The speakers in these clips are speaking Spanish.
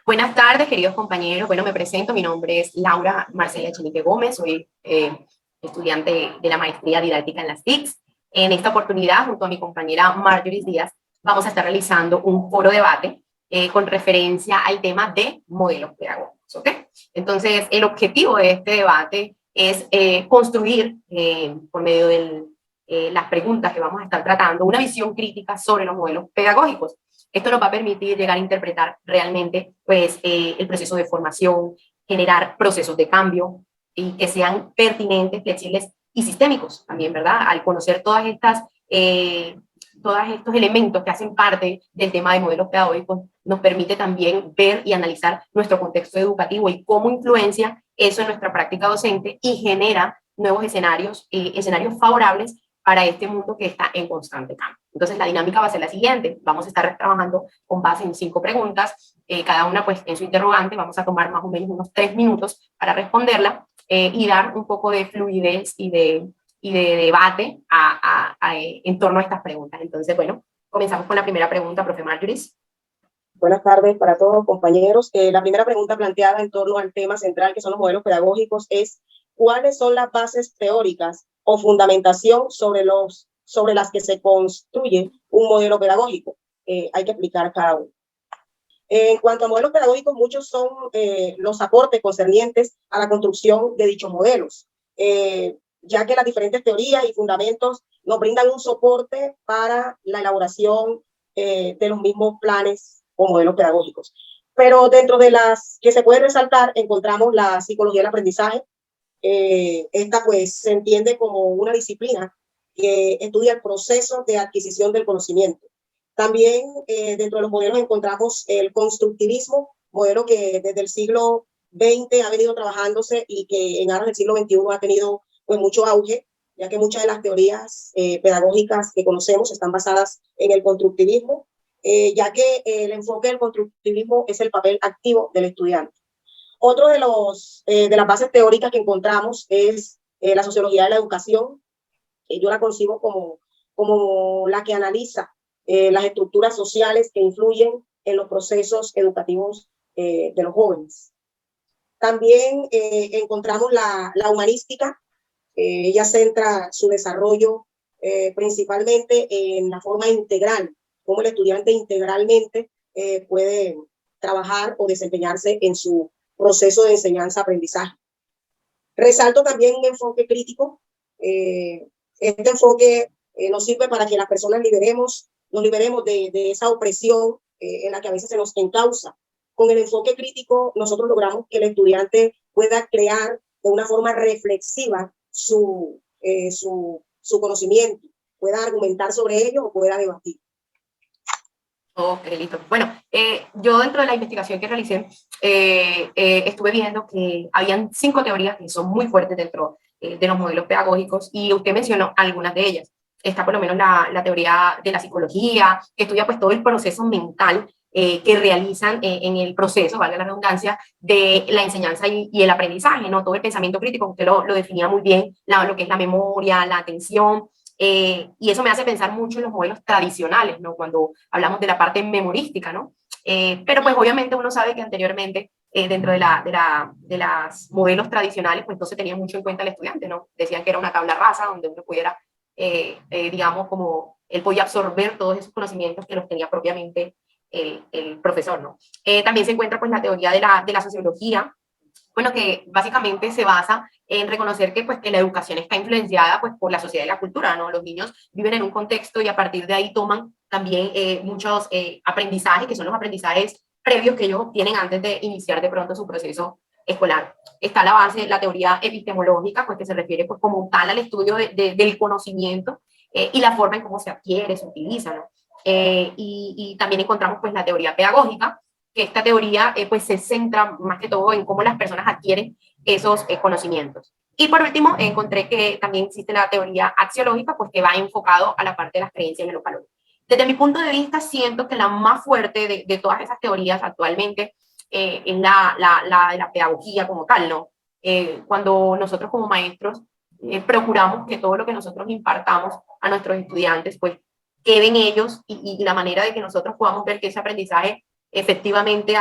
Buenas tardes, queridos compañeros. Bueno, me presento. Mi nombre es Laura Marcela Echenique Gómez. Soy estudiante de la maestría didáctica en las TICs. En esta oportunidad, junto a mi compañera Marjorie Díaz, vamos a estar realizando un foro debate con referencia al tema de modelos pedagógicos. ¿Ok? Entonces, el objetivo de este debate es construir, por medio de las preguntas que vamos a estar tratando, una visión crítica sobre los modelos pedagógicos. Esto nos va a permitir llegar a interpretar realmente pues, el proceso de formación, generar procesos de cambio y que sean pertinentes, flexibles y sistémicos también, ¿verdad? Al conocer todos estos elementos que hacen parte del tema de modelos pedagógicos, nos permite también ver y analizar nuestro contexto educativo y cómo influencia eso en nuestra práctica docente y genera nuevos escenarios favorables para este mundo que está en constante cambio. Entonces, la dinámica va a ser la siguiente. Vamos a estar trabajando con base en 5 preguntas, cada una pues en su interrogante. Vamos a tomar más o menos unos 3 minutos para responderla y dar un poco de fluidez y de debate en torno a estas preguntas. Entonces, bueno, comenzamos con la primera pregunta, profe Marjorie. Buenas tardes para todos, compañeros. La primera pregunta planteada en torno al tema central, que son los modelos pedagógicos, es ¿cuáles son las bases teóricas o fundamentación sobre las que se construye un modelo pedagógico? Hay que explicar cada uno. En cuanto a modelos pedagógicos, muchos son los aportes concernientes a la construcción de dichos modelos, ya que las diferentes teorías y fundamentos nos brindan un soporte para la elaboración de los mismos planes o modelos pedagógicos. Pero dentro de las que se puede resaltar, encontramos la psicología del aprendizaje. Esta pues se entiende como una disciplina que estudia el proceso de adquisición del conocimiento. También dentro de los modelos encontramos el constructivismo, modelo que desde el siglo XX ha venido trabajándose y que en aras del siglo XXI ha tenido pues mucho auge, ya que muchas de las teorías pedagógicas que conocemos están basadas en el constructivismo, ya que el enfoque del constructivismo es el papel activo del estudiante. Otro de las bases teóricas que encontramos es la sociología de la educación. Yo la concibo como la que analiza las estructuras sociales que influyen en los procesos educativos de los jóvenes. También encontramos la humanística. Ella centra su desarrollo principalmente en la forma integral, cómo el estudiante integralmente puede trabajar o desempeñarse en su proceso de enseñanza-aprendizaje. Resalto también un enfoque crítico. Este enfoque nos sirve para que las personas nos liberemos de esa opresión en la que a veces se nos encausa. Con el enfoque crítico, nosotros logramos que el estudiante pueda crear de una forma reflexiva su conocimiento, pueda argumentar sobre ello o pueda debatir. Ok, listo. Bueno, yo dentro de la investigación que realicé estuve viendo que habían 5 teorías que son muy fuertes dentro de los modelos pedagógicos y usted mencionó algunas de ellas. Está por lo menos la teoría de la psicología, que estudia pues todo el proceso mental que realizan en el proceso, valga la redundancia, de la enseñanza y el aprendizaje, ¿no? Todo el pensamiento crítico, usted lo definía muy bien, lo que es la memoria, la atención, y eso me hace pensar mucho en los modelos tradicionales, ¿no? Cuando hablamos de la parte memorística, ¿no? Pero pues obviamente uno sabe que anteriormente dentro de las modelos tradicionales pues no se tenía mucho en cuenta el estudiante, ¿no? Decían que era una tabla rasa donde uno pudiera, digamos, como él podía absorber todos esos conocimientos que los tenía propiamente el profesor, ¿no? También se encuentra pues la teoría de la sociología, bueno, que básicamente se basa en reconocer que, pues, que la educación está influenciada pues, por la sociedad y la cultura, ¿no? Los niños viven en un contexto y a partir de ahí toman también muchos aprendizajes, que son los aprendizajes previos que ellos obtienen antes de iniciar de pronto su proceso escolar. Está la base, la teoría epistemológica, pues que se refiere pues, como tal al estudio del conocimiento y la forma en cómo se adquiere, se utiliza, ¿no? Y también encontramos pues la teoría pedagógica, que esta teoría pues se centra más que todo en cómo las personas adquieren esos conocimientos. Y por último, encontré que también existe la teoría axiológica, pues que va enfocado a la parte de las creencias y los valores. Desde mi punto de vista, siento que la más fuerte de todas esas teorías actualmente es la pedagogía como tal, ¿no? Cuando nosotros como maestros procuramos que todo lo que nosotros impartamos a nuestros estudiantes, pues quede en ellos y la manera de que nosotros podamos ver que ese aprendizaje efectivamente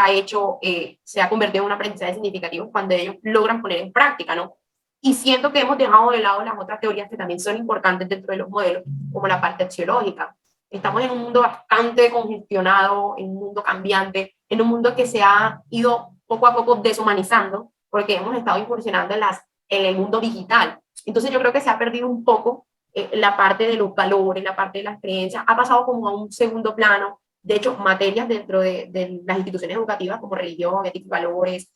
se ha convertido en un aprendizaje significativo cuando ellos logran poner en práctica, ¿no? Y siento que hemos dejado de lado las otras teorías que también son importantes dentro de los modelos, como la parte axiológica. Estamos en un mundo bastante congestionado, en un mundo cambiante, en un mundo que se ha ido poco a poco deshumanizando, porque hemos estado incursionando en el mundo digital. Entonces yo creo que se ha perdido un poco la parte de los valores, la parte de las creencias, ha pasado como a un segundo plano. De hecho, materias dentro de las instituciones educativas como religión, ética y valores,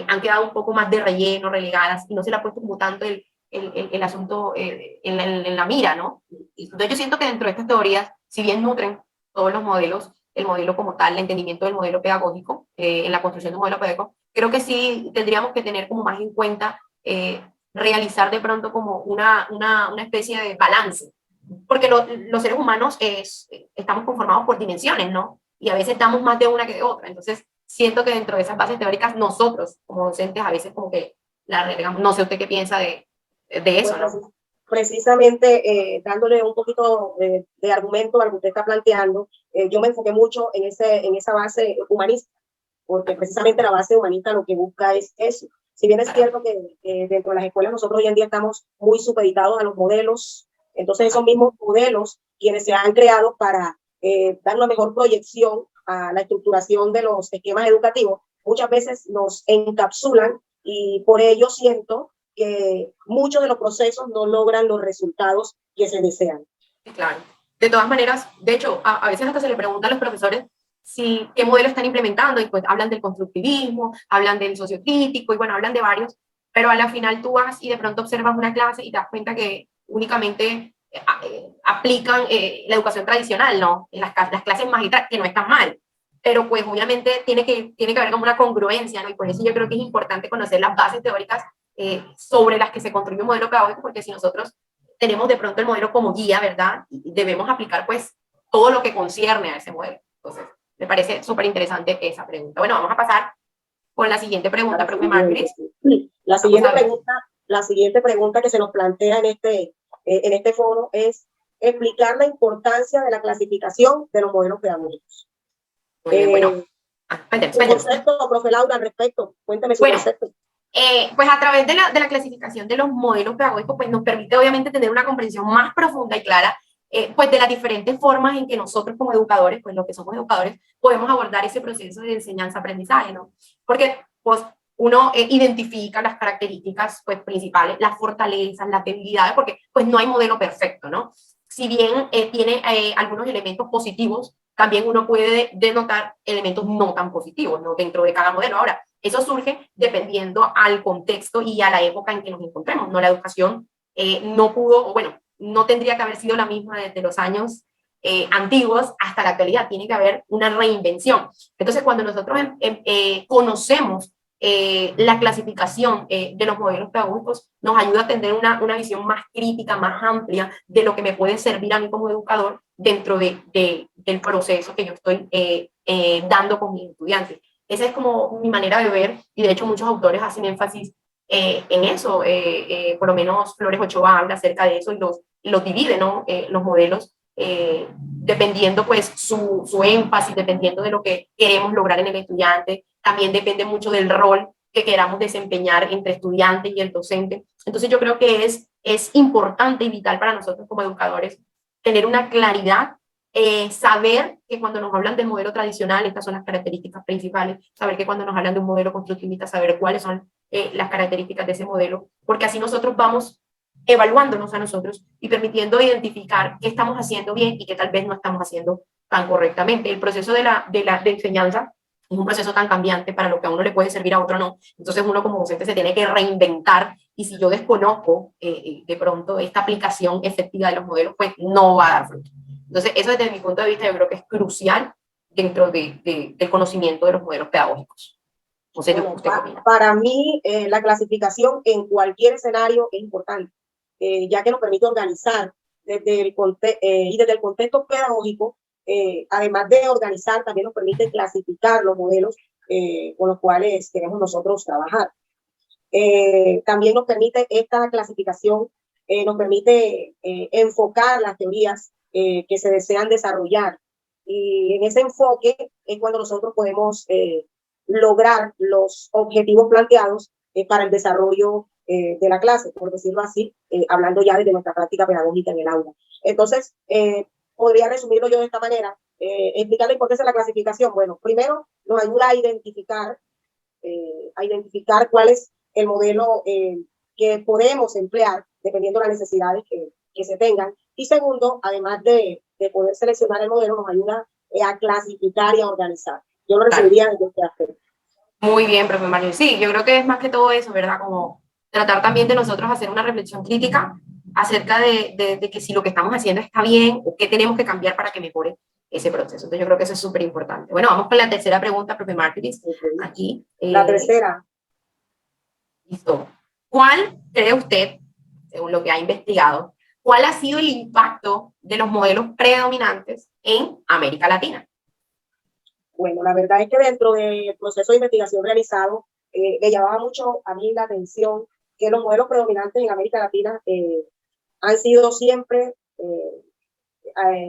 han quedado un poco más de relleno, relegadas, y no se le ha puesto como tanto el asunto en la mira, ¿no? Entonces yo siento que dentro de estas teorías, si bien nutren todos los modelos, el modelo como tal, el entendimiento del modelo pedagógico, en la construcción de un modelo pedagógico, creo que sí tendríamos que tener como más en cuenta realizar de pronto como una especie de balance, porque los seres humanos estamos conformados por dimensiones, ¿no? Y a veces damos más de una que de otra, entonces siento que dentro de esas bases teóricas nosotros como docentes a veces como que la relegamos. No sé usted qué piensa de eso, Pues ¿no? precisamente dándole un poquito de argumento a lo que usted está planteando, yo me enfoqué mucho en esa base humanista, porque precisamente la base humanista lo que busca es eso. Si bien es cierto que dentro de las escuelas nosotros hoy en día estamos muy supeditados a los modelos, entonces esos mismos modelos quienes se han creado para dar una mejor proyección a la estructuración de los esquemas educativos, muchas veces nos encapsulan y por ello siento que muchos de los procesos no logran los resultados que se desean. Claro. De todas maneras, de hecho, a veces hasta se le pregunta a los profesores qué modelo están implementando, y pues hablan del constructivismo, hablan del sociocrítico, y bueno, hablan de varios, pero a la final tú vas y de pronto observas una clase y te das cuenta que únicamente aplican la educación tradicional, ¿no? En las clases magistrales, que no están mal, pero pues obviamente tiene que haber como una congruencia, ¿no? Y por eso yo creo que es importante conocer las bases teóricas sobre las que se construye un modelo pedagógico, porque si nosotros tenemos de pronto el modelo como guía, ¿verdad? Y debemos aplicar pues todo lo que concierne a ese modelo. Entonces, me parece súper interesante esa pregunta. Bueno, vamos a pasar con la siguiente pregunta, profe Margaret. La siguiente pregunta que se nos plantea en este foro es explicar la importancia de la clasificación de los modelos pedagógicos. Muy bien, bueno. Su concepto, profe Laura, al respecto, cuénteme su concepto. Pues a través de la clasificación de los modelos pedagógicos, pues nos permite obviamente tener una comprensión más profunda y clara pues de las diferentes formas en que nosotros como educadores, pues los que somos educadores, podemos abordar ese proceso de enseñanza-aprendizaje, ¿no? Porque pues uno identifica las características pues principales, las fortalezas, las debilidades, porque pues no hay modelo perfecto, ¿no? Si bien tiene algunos elementos positivos, también uno puede denotar elementos no tan positivos, ¿no? Dentro de cada modelo. Ahora, eso surge dependiendo al contexto y a la época en que nos encontremos, ¿no? La educación no pudo, o bueno, no tendría que haber sido la misma desde los años antiguos hasta la actualidad, tiene que haber una reinvención. Entonces, cuando nosotros conocemos la clasificación de los modelos pedagógicos, nos ayuda a tener una visión más crítica, más amplia de lo que me puede servir a mí como educador dentro del proceso que yo estoy dando con mis estudiantes. Esa es como mi manera de ver, y de hecho muchos autores hacen énfasis en eso, por lo menos Flores Ochoa habla acerca de eso y los divide, ¿no? Los modelos, dependiendo pues su énfasis, dependiendo de lo que queremos lograr en el estudiante, también depende mucho del rol que queramos desempeñar entre estudiante y el docente. Entonces yo creo que es importante y vital para nosotros como educadores tener una claridad, saber que cuando nos hablan del modelo tradicional, estas son las características principales, saber que cuando nos hablan de un modelo constructivista, saber cuáles son las características de ese modelo, porque así nosotros vamos evaluándonos a nosotros y permitiendo identificar qué estamos haciendo bien y qué tal vez no estamos haciendo tan correctamente. El proceso de enseñanza es un proceso tan cambiante, para lo que a uno le puede servir, a otro no. Entonces uno como docente se tiene que reinventar, y si yo desconozco de pronto esta aplicación efectiva de los modelos, pues no va a dar fruto. Entonces eso desde mi punto de vista yo creo que es crucial dentro del conocimiento de los modelos pedagógicos. No sé, Bueno, ¿usted qué opina? para mí la clasificación en cualquier escenario es importante, ya que nos permite organizar y desde el contexto pedagógico, además de organizar, también nos permite clasificar los modelos con los cuales queremos nosotros trabajar. También nos permite esta clasificación, nos permite enfocar las teorías que se desean desarrollar y en ese enfoque es cuando nosotros podemos lograr los objetivos planteados para el desarrollo de la clase, por decirlo así, hablando ya desde nuestra práctica pedagógica en el aula. Entonces, podría resumirlo yo de esta manera, explicar la importancia de la clasificación. Bueno, primero nos ayuda a identificar cuál es el modelo que podemos emplear dependiendo de las necesidades que se tengan. Y segundo, además de poder seleccionar el modelo, nos ayuda a clasificar y a organizar. Yo lo resumiría desde este aspecto. Muy bien, profe Mario. Sí, yo creo que es más que todo eso, ¿verdad? Como tratar también de nosotros hacer una reflexión crítica acerca de que si lo que estamos haciendo está bien o qué tenemos que cambiar para que mejore ese proceso. Entonces yo creo que eso es súper importante. Bueno, vamos con la tercera pregunta, profe Martínez. Aquí. La tercera. Listo. ¿Cuál cree usted, según lo que ha investigado, cuál ha sido el impacto de los modelos predominantes en América Latina? Bueno, la verdad es que dentro del proceso de investigación realizado, me llamaba mucho a mí la atención que los modelos predominantes en América Latina han sido siempre,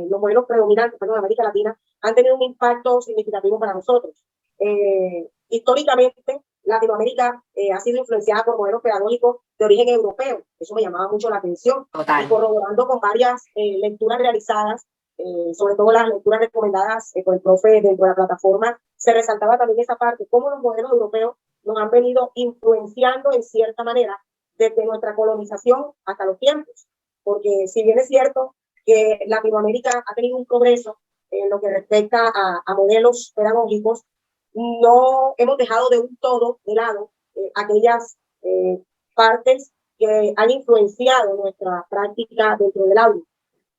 los modelos predominantes, perdón, en América Latina han tenido un impacto significativo para nosotros. Históricamente, Latinoamérica ha sido influenciada por modelos pedagógicos de origen europeo. Eso me llamaba mucho la atención. Total. Y corroborando con varias lecturas realizadas, sobre todo las lecturas recomendadas por el profe dentro de la plataforma, se resaltaba también esa parte, cómo los modelos europeos nos han venido influenciando en cierta manera desde nuestra colonización hasta los tiempos. Porque si bien es cierto que Latinoamérica ha tenido un progreso en lo que respecta a modelos pedagógicos, no hemos dejado de un todo de lado aquellas partes que han influenciado nuestra práctica dentro del aula.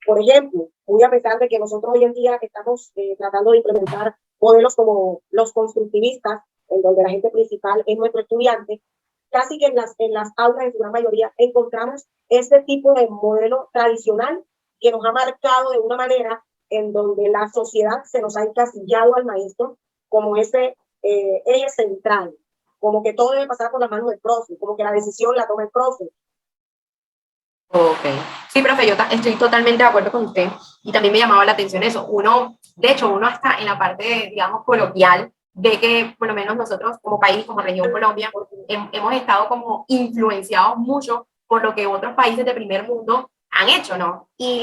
Por ejemplo, muy a pesar de que nosotros hoy en día estamos tratando de implementar modelos como los constructivistas, en donde la gente principal es nuestro estudiante, casi que en las aulas, en su gran mayoría, encontramos este tipo de modelo tradicional que nos ha marcado de una manera en donde la sociedad se nos ha encasillado al maestro como ese eje central, como que todo debe pasar por las manos del profe, como que la decisión la toma el profe. Ok. Sí, profe, yo estoy totalmente de acuerdo con usted y también me llamaba la atención eso. Uno, de hecho, uno hasta en la parte, digamos, coloquial, ve que por lo menos nosotros como país, como región Colombia, hemos estado como influenciados mucho por lo que otros países de primer mundo han hecho, ¿no? Y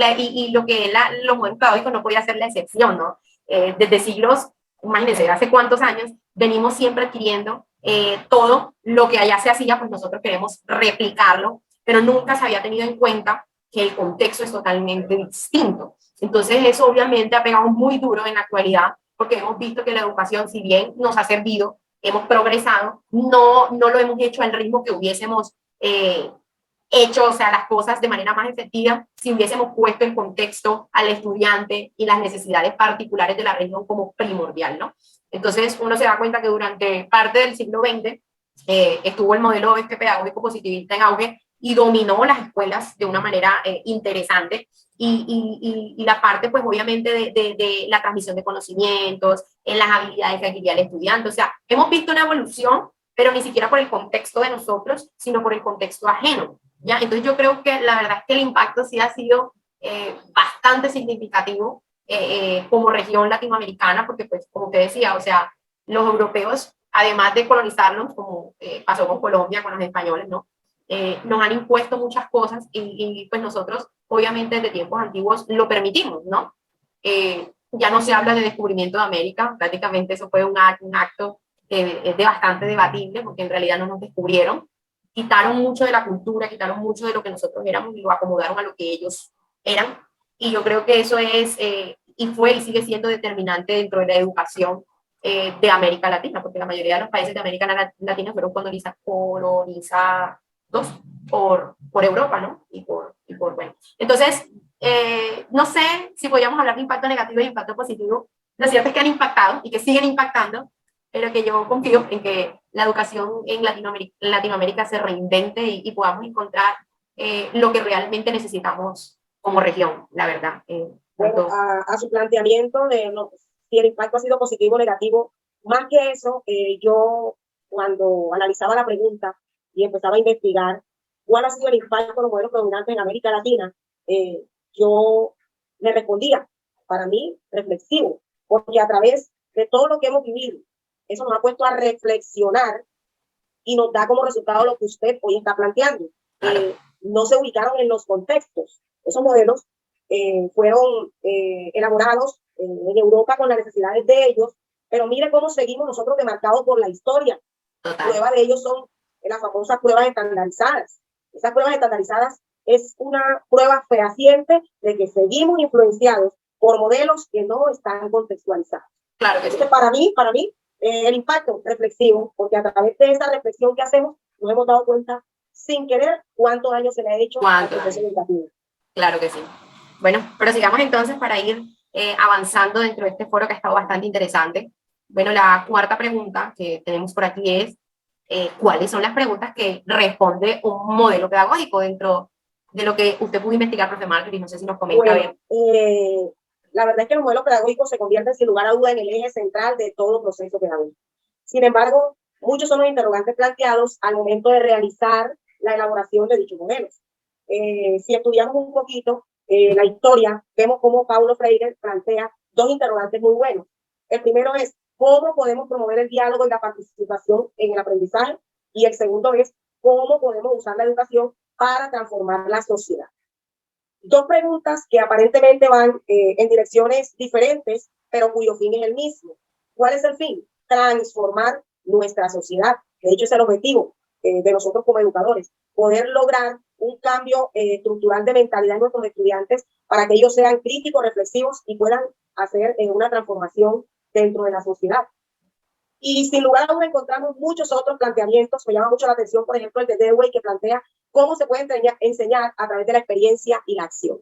lo que es los modelos pedagógicos no podía ser la excepción, ¿no? Desde siglos, imagínense, hace cuántos años venimos siempre adquiriendo todo lo que allá se hacía, pues nosotros queremos replicarlo, pero nunca se había tenido en cuenta que el contexto es totalmente distinto. Entonces eso obviamente ha pegado muy duro en la actualidad, porque hemos visto que la educación, si bien nos ha servido, hemos progresado, no lo hemos hecho al ritmo que hubiésemos hecho, o sea, las cosas de manera más efectiva si hubiésemos puesto el contexto al estudiante y las necesidades particulares de la región como primordial, ¿no? Entonces uno se da cuenta que durante parte del siglo XX estuvo el modelo pedagógico positivista en auge y dominó las escuelas de una manera interesante y la parte pues obviamente de la transmisión de conocimientos, en las habilidades que adquiría el estudiante, o sea, hemos visto una evolución, pero ni siquiera por el contexto de nosotros, sino por el contexto ajeno, ¿ya? Entonces yo creo que la verdad es que el impacto sí ha sido bastante significativo como región latinoamericana, porque pues como te decía, o sea, los europeos, además de colonizarnos, como pasó con Colombia, con los españoles, ¿no? Nos han impuesto muchas cosas y pues nosotros, obviamente, desde tiempos antiguos lo permitimos, ¿no? Ya no se habla de descubrimiento de América, prácticamente eso fue un acto es de bastante debatible, porque en realidad no nos descubrieron, quitaron mucho de la cultura, quitaron mucho de lo que nosotros éramos y lo acomodaron a lo que ellos eran, y yo creo que eso es, y fue y sigue siendo determinante dentro de la educación de América Latina, porque la mayoría de los países de América Latina fueron colonizados por Europa, ¿no? Bueno. Entonces, no sé si podríamos hablar de impacto negativo y impacto positivo. Lo cierto es que han impactado y que siguen impactando, pero que yo confío en que la educación en Latinoamérica se reinvente y podamos encontrar lo que realmente necesitamos como región, la verdad. Bueno, a su planteamiento de no, si el impacto ha sido positivo o negativo, más que eso, yo cuando analizaba la pregunta y empezaba a investigar cuál ha sido el impacto de los modelos predominantes en América Latina, yo le respondía, para mí, reflexivo, porque a través de todo lo que hemos vivido, eso nos ha puesto a reflexionar y nos da como resultado lo que usted hoy está planteando. Claro. No se ubicaron en los contextos. Esos modelos fueron elaborados en Europa con las necesidades de ellos, pero mire cómo seguimos nosotros demarcados por la historia. Total. Prueba de ellos son las famosas pruebas estandarizadas. Esas pruebas estandarizadas es una prueba fehaciente de que seguimos influenciados por modelos que no están contextualizados. Claro que sí. Entonces, para mí el impacto reflexivo, porque a través de esa reflexión que hacemos, nos hemos dado cuenta sin querer cuánto daño se le ha hecho al proceso educativo. Claro que sí. Bueno, pero sigamos entonces para ir avanzando dentro de este foro que ha estado bastante interesante. Bueno, la cuarta pregunta que tenemos por aquí es, ¿cuáles son las preguntas que responde un modelo pedagógico dentro de lo que usted pudo investigar, profe Marjorie? No sé si nos comenta bien. La verdad es que los modelos pedagógicos se convierten sin lugar a duda en el eje central de todo proceso pedagógico. Sin embargo, muchos son los interrogantes planteados al momento de realizar la elaboración de dichos modelos. Si estudiamos un poquito la historia, vemos cómo Paulo Freire plantea dos interrogantes muy buenos. El primero es, ¿cómo podemos promover el diálogo y la participación en el aprendizaje? Y el segundo es, ¿cómo podemos usar la educación para transformar la sociedad? Dos preguntas que aparentemente van en direcciones diferentes, pero cuyo fin es el mismo. ¿Cuál es el fin? Transformar nuestra sociedad. De hecho, es el objetivo de nosotros como educadores, poder lograr un cambio estructural de mentalidad en nuestros estudiantes para que ellos sean críticos, reflexivos y puedan hacer una transformación dentro de la sociedad. Y sin lugar a dudas encontramos muchos otros planteamientos. Me llama mucho la atención, por ejemplo, el de Dewey, que plantea cómo se puede enseñar a través de la experiencia y la acción.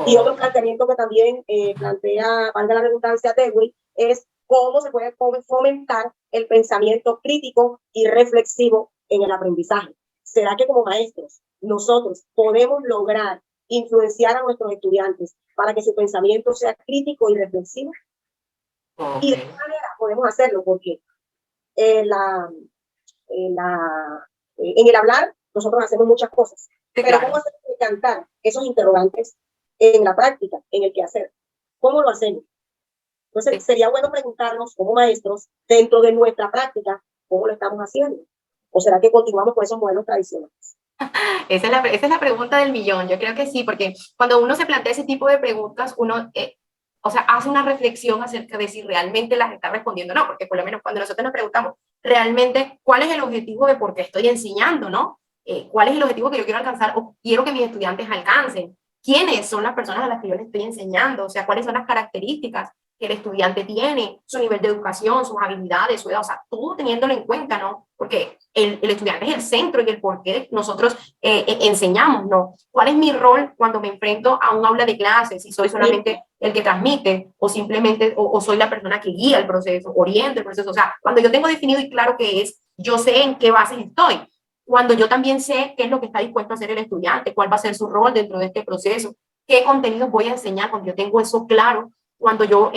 Y otro planteamiento que también plantea, valga la redundancia, Dewey, es cómo se puede fomentar el pensamiento crítico y reflexivo en el aprendizaje. ¿Será que como maestros nosotros podemos lograr influenciar a nuestros estudiantes para que su pensamiento sea crítico y reflexivo? Y de qué manera podemos hacerlo, porque en el hablar nosotros hacemos muchas cosas, pero ¿cómo hacer cantar esos interrogantes en la práctica, en el quehacer? ¿Cómo lo hacemos? Entonces sería bueno preguntarnos como maestros, dentro de nuestra práctica, ¿cómo lo estamos haciendo? ¿O será que continuamos con esos modelos tradicionales? Esa es la pregunta del millón. Yo creo que sí, porque cuando uno se plantea ese tipo de preguntas, uno o sea, hace una reflexión acerca de si realmente las está respondiendo o no, porque por lo menos cuando nosotros nos preguntamos realmente cuál es el objetivo de por qué estoy enseñando, ¿no? ¿Cuál es el objetivo que yo quiero alcanzar o quiero que mis estudiantes alcancen? ¿Quiénes son las personas a las que yo les estoy enseñando? O sea, ¿cuáles son las características que el estudiante tiene, su nivel de educación, sus habilidades, su edad? O sea, todo teniéndolo en cuenta, ¿no? Porque el estudiante es el centro y el por qué nosotros enseñamos, ¿no? ¿Cuál es mi rol cuando me enfrento a un aula de clases? Si soy solamente el que transmite o simplemente, o soy la persona que guía el proceso, orienta el proceso. O sea, cuando yo tengo definido y claro qué es, yo sé en qué bases estoy. Cuando yo también sé qué es lo que está dispuesto a hacer el estudiante, cuál va a ser su rol dentro de este proceso, qué contenidos voy a enseñar, cuando yo tengo eso claro, cuando yo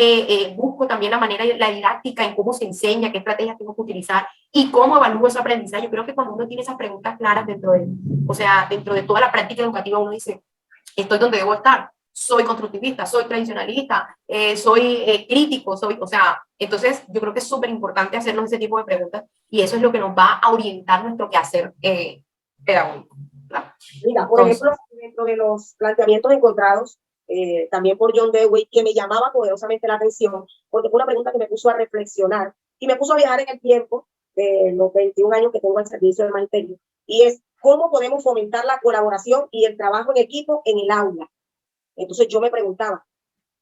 busco también la manera, la didáctica en cómo se enseña, qué estrategias tengo que utilizar y cómo evalúo ese aprendizaje. Yo creo que cuando uno tiene esas preguntas claras dentro de, o sea, dentro de toda la práctica educativa, uno dice, estoy donde debo estar, soy constructivista, soy tradicionalista, soy crítico, soy, o sea, entonces yo creo que es súper importante hacernos ese tipo de preguntas y eso es lo que nos va a orientar nuestro quehacer pedagógico. Mira, por ejemplo, dentro de los planteamientos encontrados, también por John Dewey, que me llamaba poderosamente la atención, porque fue una pregunta que me puso a reflexionar y me puso a viajar en el tiempo de los 21 años que tengo al servicio del magisterio, y es cómo podemos fomentar la colaboración y el trabajo en equipo en el aula. Entonces yo me preguntaba,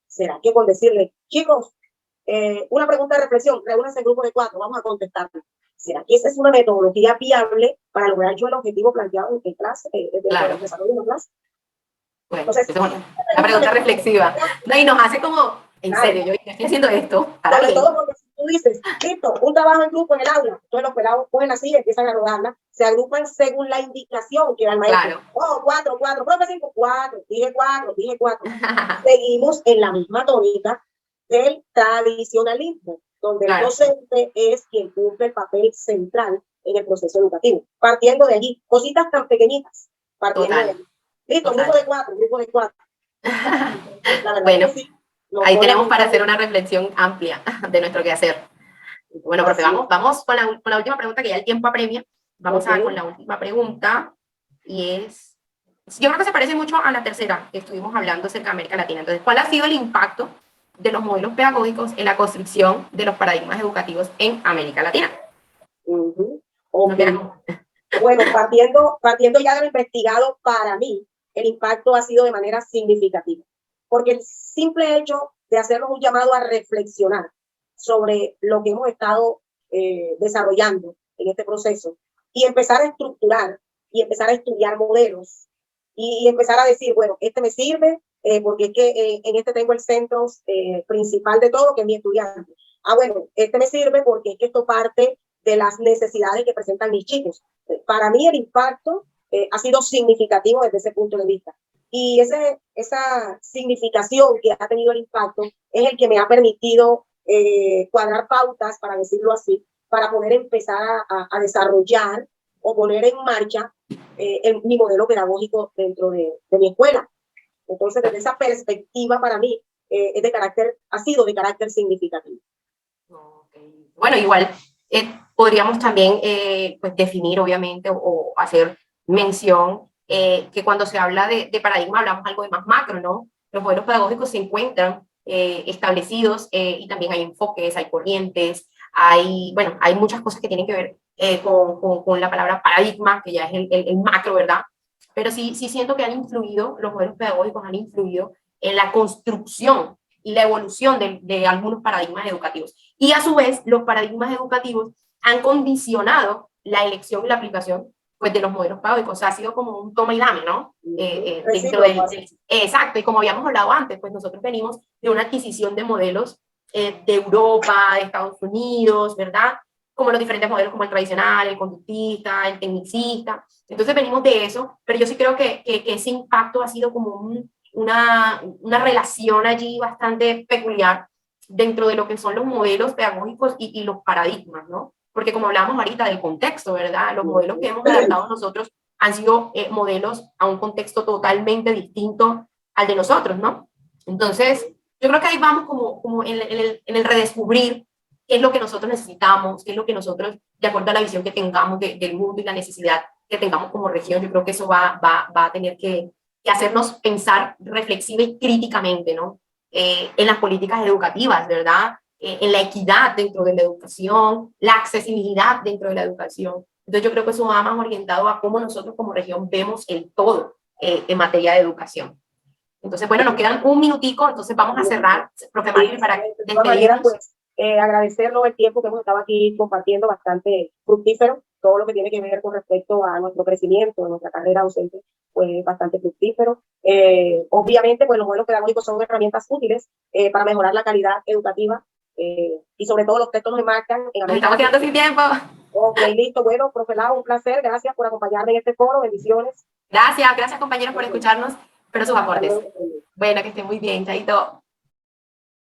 ¿será que con decirle, chicos, una pregunta de reflexión, reúnanse en grupo de 4, vamos a contestarla? ¿Será que esa es una metodología viable para lograr yo el objetivo planteado en clase, claro. el desarrollo de una clase? Bueno, entonces, la pregunta reflexiva. No, y nos hace como, en serio, yo estoy haciendo esto. Sobre todo porque si tú dices, listo, un trabajo en grupo en el aula, entonces los pelados cogen la silla y empiezan a rodarla, se agrupan según la indicación que da el maestro. Claro. Oh, 4, profe 5, 4, dije 4. Seguimos en la misma tónica del tradicionalismo, donde el docente es quien cumple el papel central en el proceso educativo. Partiendo de allí, cositas tan pequeñitas, partiendo de allí. Listo, grupo de 4. La verdad bueno. Es que sí, ahí tenemos para hacer una reflexión amplia de nuestro quehacer. Bueno, profe, vamos con la última pregunta, que ya el tiempo apremia. Vamos con la última pregunta, y es, yo creo que se parece mucho a la tercera que estuvimos hablando acerca de América Latina. Entonces, ¿cuál ha sido el impacto de los modelos pedagógicos en la construcción de los paradigmas educativos en América Latina? Okay. Bueno, partiendo ya de lo investigado, para mí el impacto ha sido de manera significativa, porque el simple hecho de hacernos un llamado a reflexionar sobre lo que hemos estado desarrollando en este proceso y empezar a estructurar y empezar a estudiar modelos y empezar a decir, bueno, este me sirve porque es que en este tengo el centro principal de todo, que es mi estudiante. Ah, bueno, este me sirve porque es que esto parte de las necesidades que presentan mis chicos. Para mí el impacto ha sido significativo desde ese punto de vista. Y esa significación que ha tenido el impacto es el que me ha permitido cuadrar pautas, para decirlo así, para poder empezar a desarrollar o poner en marcha mi modelo pedagógico dentro de mi escuela. Entonces, desde esa perspectiva, para mí, ha sido de carácter significativo. Okay. Bueno, igual podríamos también pues definir, obviamente, o hacer mención que cuando se habla de paradigma hablamos algo de más macro, ¿no? Los modelos pedagógicos se encuentran establecidos y también hay enfoques, hay corrientes, bueno, hay muchas cosas que tienen que ver con la palabra paradigma, que ya es el macro, ¿verdad? Pero sí siento que los modelos pedagógicos han influido en la construcción y la evolución de algunos paradigmas educativos. Y a su vez, los paradigmas educativos han condicionado la elección y la aplicación pues, de los modelos pedagógicos. O sea, ha sido como un toma y dame, ¿no? Exacto, y como habíamos hablado antes, pues nosotros venimos de una adquisición de modelos de Europa, de Estados Unidos, ¿verdad? Como los diferentes modelos como el tradicional, el conductista, el tecnicista. Entonces venimos de eso, pero yo sí creo que ese impacto ha sido como una relación allí bastante peculiar dentro de lo que son los modelos pedagógicos y los paradigmas, ¿no? Porque como hablamos ahorita del contexto, ¿verdad? Los modelos que hemos adaptado nosotros han sido modelos a un contexto totalmente distinto al de nosotros, ¿no? Entonces, yo creo que ahí vamos como en el redescubrir qué es lo que nosotros necesitamos, qué es lo que nosotros, de acuerdo a la visión que tengamos del mundo y la necesidad que tengamos como región, yo creo que eso va a tener que hacernos pensar reflexiva y críticamente, ¿no? En las políticas educativas, ¿verdad? En la equidad dentro de la educación, la accesibilidad dentro de la educación. Entonces yo creo que eso va más orientado a cómo nosotros como región vemos el todo en materia de educación. Entonces, bueno, nos quedan un minutico, entonces vamos a cerrar, profe Mario, para despedirnos. Pues, agradecernos el tiempo que hemos estado aquí compartiendo, bastante fructífero, todo lo que tiene que ver con respecto a nuestro crecimiento, a nuestra carrera docente, pues bastante fructífero. Obviamente, pues los modelos pedagógicos son herramientas útiles para mejorar la calidad educativa y sobre todo los textos nos marcan. Nos estamos quedando sin tiempo. Ok, listo. Bueno, profe Lau, un placer. Gracias por acompañarme en este foro. Bendiciones. Gracias compañeros por escucharnos, pero sus aportes. Bueno, que estén muy bien, chaito.